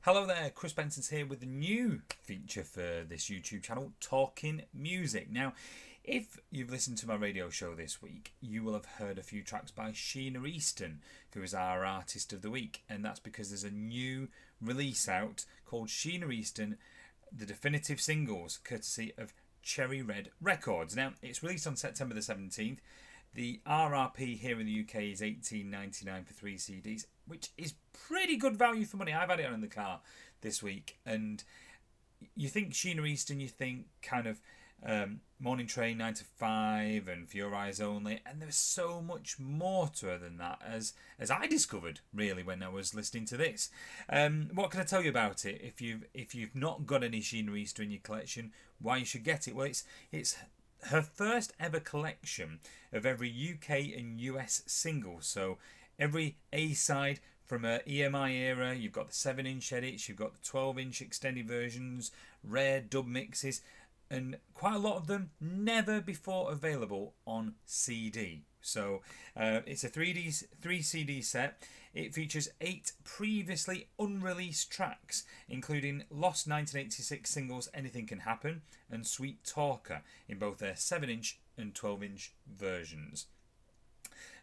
Hello there, Chris Benson's here with a new feature for this YouTube channel, Talking Music. Now, if you've listened to my radio show this week, you will have heard a few tracks by Sheena Easton, who is our Artist of the Week, and that's because there's a new release out called Sheena Easton, the definitive singles, courtesy of Cherry Red Records. Now, it's released on September the 17th. The RRP here in the UK is $18.99 for 3 CDs, which is pretty good value for money. I've had it on in the car this week, and you think Sheena Easton, you think kind of Morning Train 9 to 5 and For Your Eyes Only, and there's so much more to her than that, as I discovered really when I was listening to this. What can I tell you about it? If you've not got any Sheena Easton in your collection, why you should get it? Well, it's her first ever collection of every UK and US single. So every A-side from her EMI era, you've got the 7-inch edits, you've got the 12-inch extended versions, rare dub mixes, and quite a lot of them never before available on CD. So it's a 3 CD set. It features 8 previously unreleased tracks, including lost 1986 singles Anything Can Happen and Sweet Talker in both their 7-inch and 12-inch versions.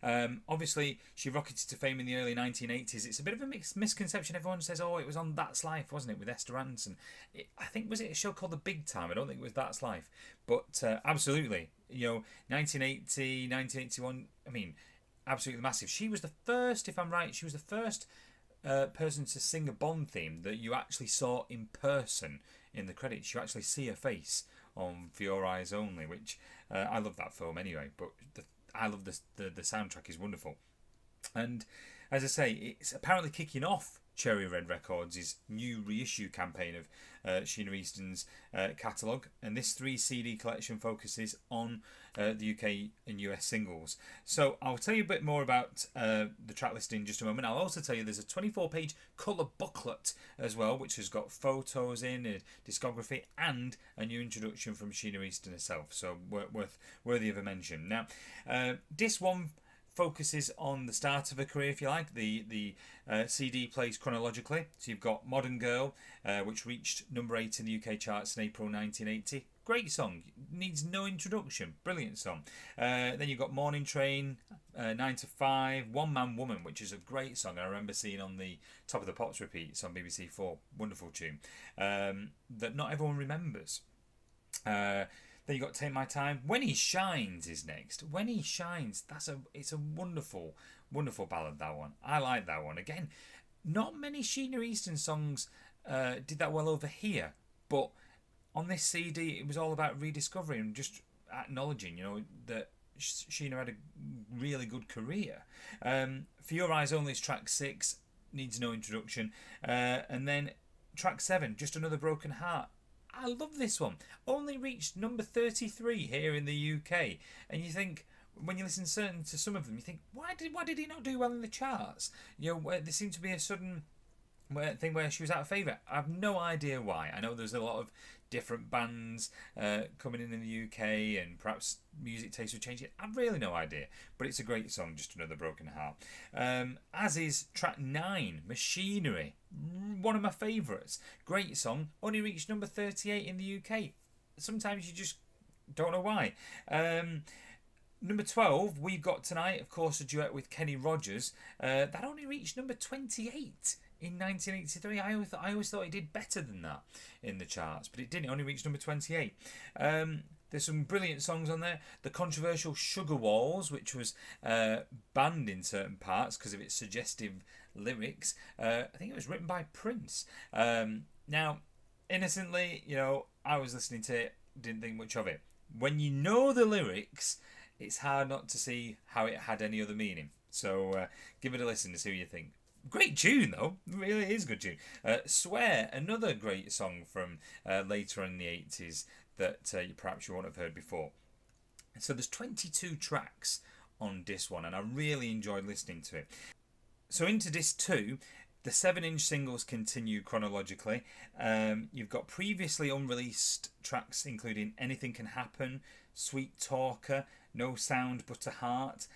Obviously, she rocketed to fame in the early 1980s. It's a bit of a misconception. Everyone says, oh, it was on That's Life, wasn't it, with Esther Rantzen? I think, was it a show called The Big Time? I don't think it was That's Life. But absolutely, 1980, 1981, I mean, absolutely massive. She was the first, if I'm right, she was the first person to sing a Bond theme that you actually saw in person in the credits. You actually see her face on For Your Eyes Only, which I love that film anyway, but I love the soundtrack is wonderful. And as I say, it's apparently kicking off Cherry Red Records' new reissue campaign of Sheena Easton's catalogue, and this 3 CD collection focuses on the UK and US singles. So I'll tell you a bit more about the track list in just a moment. I'll also tell you there's a 24-page colour booklet as well, which has got photos in, a discography, and a new introduction from Sheena Easton herself. So worthy of a mention. Now, this one focuses on the start of her career, if you like. The CD plays chronologically. So you've got Modern Girl, which reached number 8 in the UK charts in April 1980. Great song, needs no introduction. Brilliant song. Then you've got Morning Train, 9 to 5, One Man Woman, which is a great song. I remember seeing on the Top of the Pops repeats on BBC4. Wonderful tune that not everyone remembers. Then you got Take My Time. When He Shines is next. When He Shines, it's a wonderful, wonderful ballad, that one. I like that one. Again, not many Sheena Easton songs did that well over here, but on this CD it was all about rediscovering and just acknowledging, that Sheena had a really good career. For Your Eyes Only is track 6, needs no introduction. And then track 7, Just Another Broken Heart. I love this one. Only reached number 33 here in the UK. And you think, when you listen to some of them, you think, why did he not do well in the charts? There seemed to be a sudden thing where she was out of favour. I have no idea why. I know there's a lot of different bands coming in the UK, and perhaps music tastes were changing. I've really no idea, but it's a great song, Just Another Broken Heart. As is track 9, Machinery, one of my favourites. Great song, only reached number 38 in the UK. Sometimes you just don't know why. Number 12, We've Got Tonight, of course, a duet with Kenny Rogers. That only reached number 28 in 1983. I always thought it did better than that in the charts, but it didn't. It only reached number 28. There's some brilliant songs on there. The controversial Sugar Walls, which was banned in certain parts because of its suggestive lyrics. I think it was written by Prince. Now, innocently, I was listening to it, didn't think much of it. When you know the lyrics, it's hard not to see how it had any other meaning. So give it a listen to see what you think. Great tune, though. It really is a good tune. Swear, another great song from later in the 80s that perhaps you won't have heard before. So there's 22 tracks on disc 1, and I really enjoyed listening to it. So into disc 2, the 7-inch singles continue chronologically. You've got previously unreleased tracks including Anything Can Happen, Sweet Talker, No Sound But a Heart.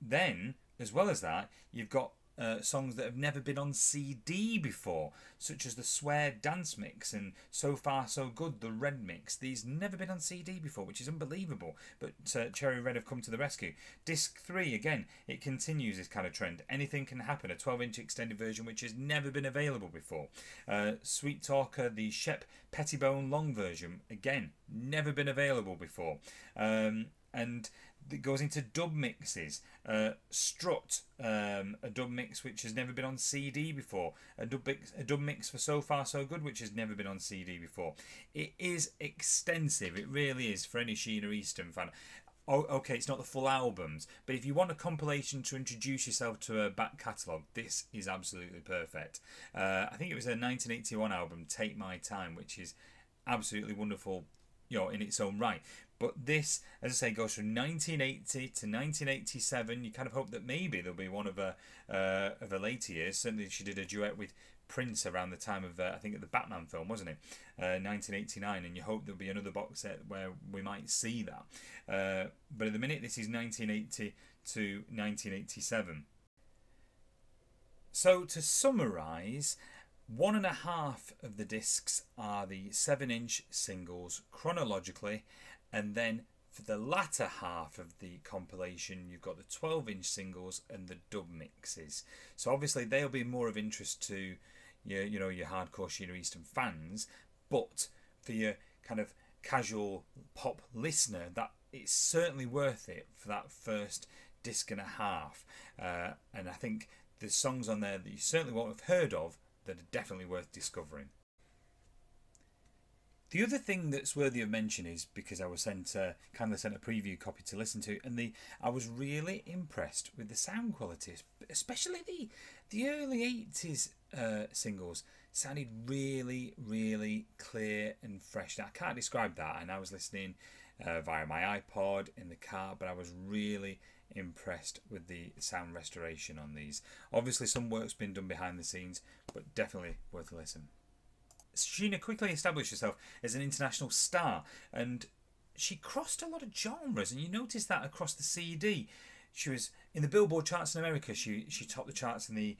Then, as well as that, you've got songs that have never been on CD before, such as the Swear Dance Mix and So Far So Good, the Red Mix. These never been on CD before, which is unbelievable, but Cherry Red have come to the rescue. Disc 3, again, it continues this kind of trend. Anything Can Happen, a 12-inch extended version which has never been available before. Sweet Talker, the Shep Pettibone long version, again, never been available before. And it goes into dub mixes. Strut, a dub mix which has never been on CD before. A dub mix for So Far So Good, which has never been on CD before. It is extensive. It really is, for any Sheena Easton fan. Oh, okay, it's not the full albums, but if you want a compilation to introduce yourself to a back catalogue, this is absolutely perfect. I think it was a 1981 album, Take My Time, which is absolutely wonderful, you know, in its own right. But this, as I say, goes from 1980 to 1987. You kind of hope that maybe there'll be one of her later years. Certainly, she did a duet with Prince around the time of, I think, the Batman film, wasn't it? 1989, and you hope there'll be another box set where we might see that. But at the minute, this is 1980 to 1987. So to summarise, 1.5 of the discs are the 7-inch singles chronologically, and then for the latter half of the compilation you've got the 12-inch singles and the dub mixes. So obviously they'll be more of interest to your, you know, your hardcore Sheena Easton fans, but for your kind of casual pop listener, that it's certainly worth it for that first disc and a half. And I think there's songs on there that you certainly won't have heard of that are definitely worth discovering. The other thing that's worthy of mention is, because I was kindly sent a preview copy to listen to, and I was really impressed with the sound quality, especially the early 80s singles sounded really, really clear and fresh. Now, I can't describe that, and I was listening via my iPod in the car, but I was really impressed with the sound restoration on these. Obviously some work's been done behind the scenes, but definitely worth a listen. Sheena quickly established herself as an international star, and she crossed a lot of genres, and you notice that across the CD. She was in the Billboard charts in America. She topped the charts in the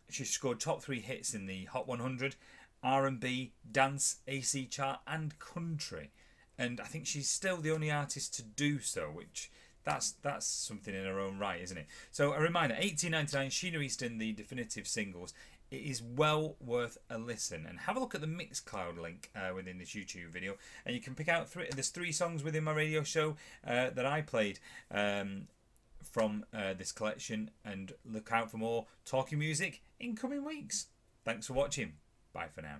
she scored top 3 hits in the Hot 100, R&B, dance, AC chart, and country. And I think she's still the only artist to do so, which that's something in her own right, isn't it? So a reminder, 1899, Sheena Easton, the definitive singles. It is well worth a listen, and have a look at the Mixcloud link within this YouTube video, and you can pick out there's 3 songs within my radio show that I played from this collection, and look out for more talking music in coming weeks. Thanks for watching. Bye for now.